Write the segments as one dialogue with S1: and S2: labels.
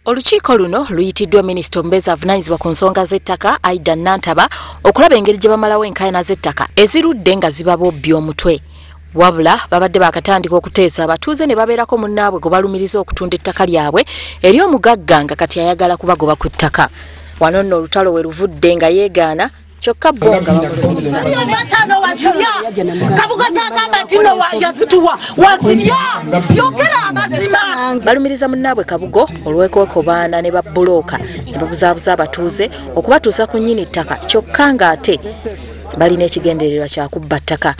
S1: Olukiiko luno luyitiddwa Minisita omubeezi avunaanyizibwa ku nsonga z'ettaka Aida Nantaba okulaba engeri gye bamalawo enkaayana z'ettaka ezirudde nga ziba bobbi omutwe. Wabula babadde bakatandika okuteesa abatuuze ne babeerako munnaabwe gwe balumiriza okutunda ettaka lyabwe eri omugagga nga kati ayagala kubagoba ku ttaka. Wano nno olutalo we ruvudde nga yeegaana kyokka bo nga bamulumiriza. Balumiriza munnaabwe Kabugo olw'okwekobaana ne babbulooka ne babuzaabuza abatuuze okubatuusa ku nnyini ttaka kyokka ng'ate balina ekigendererwa kya kubba ttaka.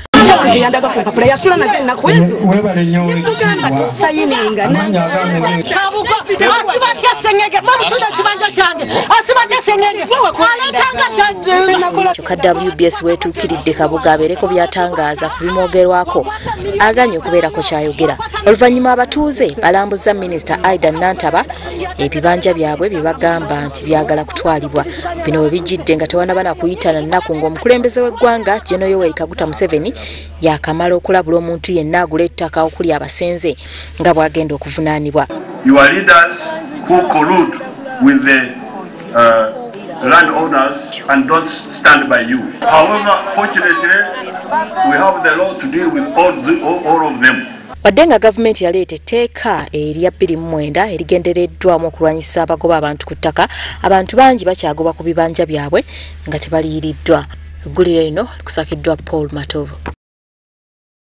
S1: Kyokka WBS weetuukiridde Kabuga abeereko by'atangaaza ku bimwogerwako aganye okubeerako ky'ayogera. Oluvannyuma abatuuze balambuza Minisita Aida Nantaba ebibanja byabwe bye bagamba nti byagala kutwalibwa. Bino we bijjidde nga tewanaba na kuyita na nnaku ng'omukulembeze w'eggwanga Gen. Yoweri Kaguta Museveni yakamala okulabula omuntu yenna agula ettaka okuli abasenze nga bw'agenda okuvunaanibwa.
S2: Your leaders who collude with the landowners and don't stand by you. However, fortunately, we have the law to deal with all of them.
S1: Wadde nga gavumenti yaleeta etteeka erya 29 erigendereddwamu okulwanyisa abagoba abantu ku ttaka, abantu bangi bakyagoba ku bibanja byabwe nga tebaliiriddwa. Eggulire lino likusakiddwa Paul Matovu.